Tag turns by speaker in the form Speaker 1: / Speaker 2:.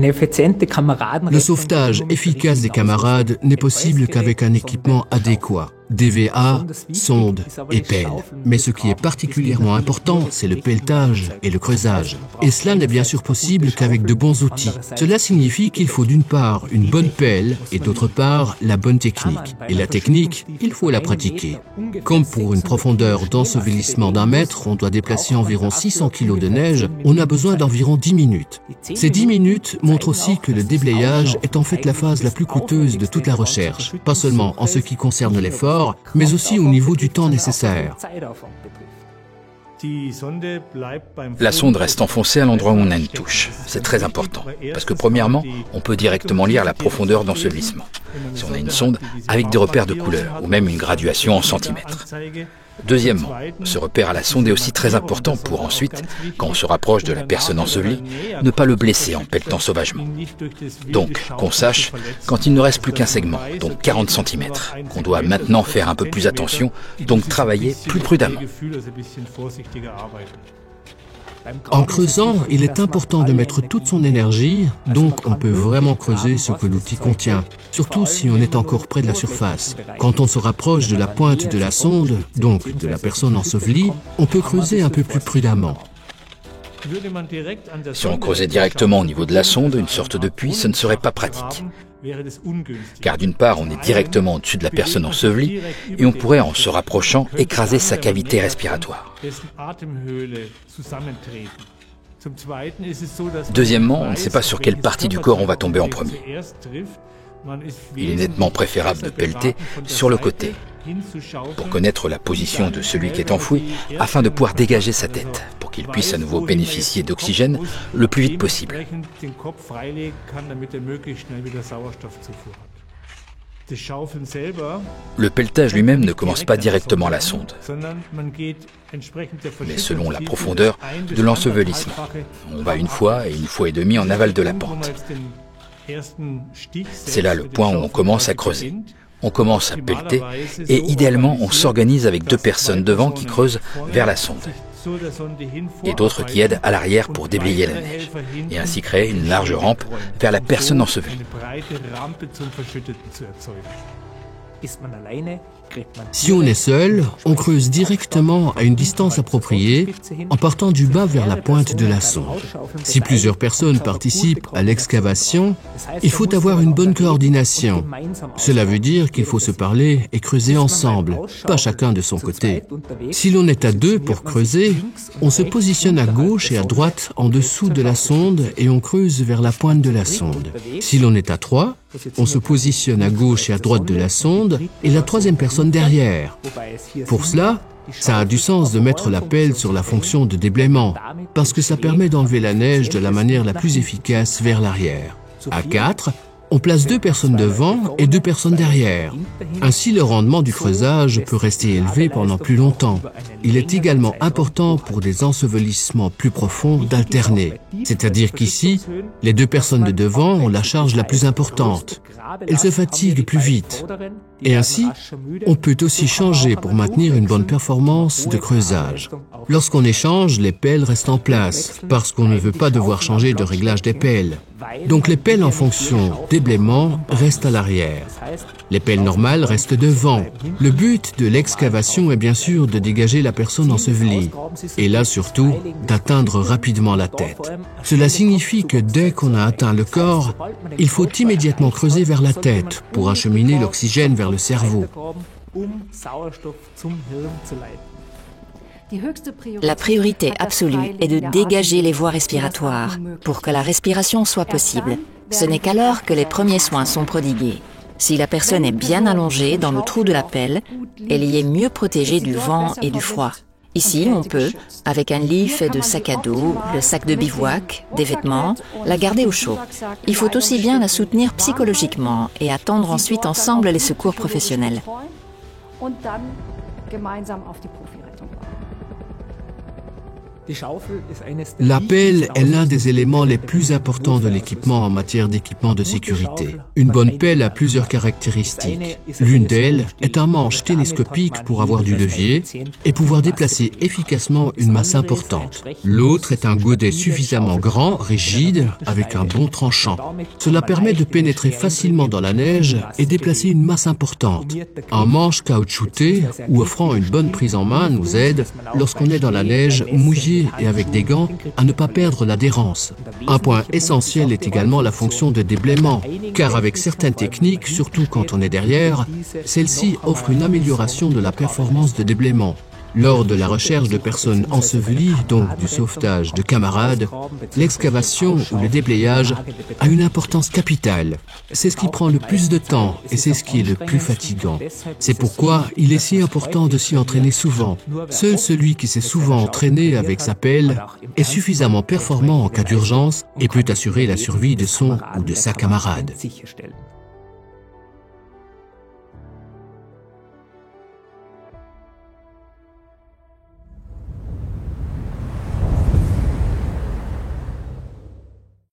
Speaker 1: Le sauvetage efficace des camarades n'est possible qu'avec un équipement adéquat. DVA, sonde et pelle. Mais ce qui est particulièrement important, c'est le pelletage et le creusage. Et cela n'est bien sûr possible qu'avec de bons outils. Cela signifie qu'il faut d'une part une bonne pelle et d'autre part la bonne technique. Et la technique, il faut la pratiquer. Comme pour une profondeur d'ensevelissement d'1 mètre, on doit déplacer environ 600 kg de neige, on a besoin d'environ 10 minutes. Ces 10 minutes montrent aussi que le déblayage est en fait la phase la plus coûteuse de toute la recherche, pas seulement en ce qui concerne l'effort, mais aussi au niveau du temps nécessaire.
Speaker 2: La sonde reste enfoncée à l'endroit où on a une touche. C'est très important, parce que premièrement, on peut directement lire la profondeur d'ensevelissement. Si on a une sonde avec des repères de couleur, ou même une graduation en centimètres. Deuxièmement, ce repère à la sonde est aussi très important pour ensuite, quand on se rapproche de la personne ensevelie, ne pas le blesser en pelletant sauvagement. Donc, qu'on sache, quand il ne reste plus qu'un segment, donc 40 cm, qu'on doit maintenant faire un peu plus attention, donc travailler plus prudemment.
Speaker 1: En creusant, il est important de mettre toute son énergie, donc on peut vraiment creuser ce que l'outil contient, surtout si on est encore près de la surface. Quand on se rapproche de la pointe de la sonde, donc de la personne ensevelie, on peut creuser un peu plus prudemment.
Speaker 2: Si on creusait directement au niveau de la sonde, une sorte de puits, ce ne serait pas pratique. Car d'une part, on est directement au-dessus de la personne ensevelie et on pourrait, en se rapprochant, écraser sa cavité respiratoire. Deuxièmement, on ne sait pas sur quelle partie du corps on va tomber en premier. Il est nettement préférable de pelleter sur le côté, pour connaître la position de celui qui est enfoui, afin de pouvoir dégager sa tête, pour qu'il puisse à nouveau bénéficier d'oxygène le plus vite possible. Le pelletage lui-même ne commence pas directement à la sonde, mais selon la profondeur de l'ensevelissement. On va 1 fois et 1 fois et demie en aval de la pente. C'est là le point où on commence à creuser. On commence à pelleter et idéalement on s'organise avec 2 personnes devant qui creusent vers la sonde et d'autres qui aident à l'arrière pour déblayer la neige et ainsi créer une large rampe vers la personne ensevelie.
Speaker 1: Si on est seul, on creuse directement à une distance appropriée en partant du bas vers la pointe de la sonde. Si plusieurs personnes participent à l'excavation, il faut avoir une bonne coordination. Cela veut dire qu'il faut se parler et creuser ensemble, pas chacun de son côté. Si l'on est à 2 pour creuser, on se positionne à gauche et à droite en dessous de la sonde et on creuse vers la pointe de la sonde. Si l'on est à 3, on se positionne à gauche et à droite de la sonde et la 3e personne derrière. Pour cela, ça a du sens de mettre la pelle sur la fonction de déblaiement, parce que ça permet d'enlever la neige de la manière la plus efficace vers l'arrière. À 4, on place 2 personnes devant et 2 personnes derrière. Ainsi, le rendement du creusage peut rester élevé pendant plus longtemps. Il est également important pour des ensevelissements plus profonds d'alterner. C'est-à-dire qu'ici, les 2 personnes de devant ont la charge la plus importante. Elles se fatiguent plus vite. Et ainsi, on peut aussi changer pour maintenir une bonne performance de creusage. Lorsqu'on échange, les pelles restent en place, parce qu'on ne veut pas devoir changer de réglage des pelles. Donc les pelles en fonction déblaiement restent à l'arrière. Les pelles normales restent devant. Le but de l'excavation est bien sûr de dégager la personne ensevelie. Et là surtout, d'atteindre rapidement la tête. Cela signifie que dès qu'on a atteint le corps, il faut immédiatement creuser vers la tête pour acheminer l'oxygène vers le cerveau.
Speaker 3: La priorité absolue est de dégager les voies respiratoires pour que la respiration soit possible. Ce n'est qu'alors que les premiers soins sont prodigués. Si la personne est bien allongée dans le trou de la pelle, elle y est mieux protégée du vent et du froid. Ici, on peut, avec un lit fait de sac à dos, le sac de bivouac, des vêtements, la garder au chaud. Il faut aussi bien la soutenir psychologiquement et attendre ensuite ensemble les secours professionnels.
Speaker 1: La pelle est l'un des éléments les plus importants de l'équipement en matière d'équipement de sécurité. Une bonne pelle a plusieurs caractéristiques. L'une d'elles est un manche télescopique pour avoir du levier et pouvoir déplacer efficacement une masse importante. L'autre est un godet suffisamment grand, rigide, avec un bon tranchant. Cela permet de pénétrer facilement dans la neige et déplacer une masse importante. Un manche caoutchouté ou offrant une bonne prise en main nous aide, lorsqu'on est dans la neige, mouillé et avec des gants, à ne pas perdre l'adhérence. Un point essentiel est également la fonction de déblaiement, car avec certaines techniques, surtout quand on est derrière, celle-ci offre une amélioration de la performance de déblaiement. Lors de la recherche de personnes ensevelies, donc du sauvetage de camarades, l'excavation ou le déblayage a une importance capitale. C'est ce qui prend le plus de temps et c'est ce qui est le plus fatigant. C'est pourquoi il est si important de s'y entraîner souvent. Seul celui qui s'est souvent entraîné avec sa pelle est suffisamment performant en cas d'urgence et peut assurer la survie de son ou de sa camarade.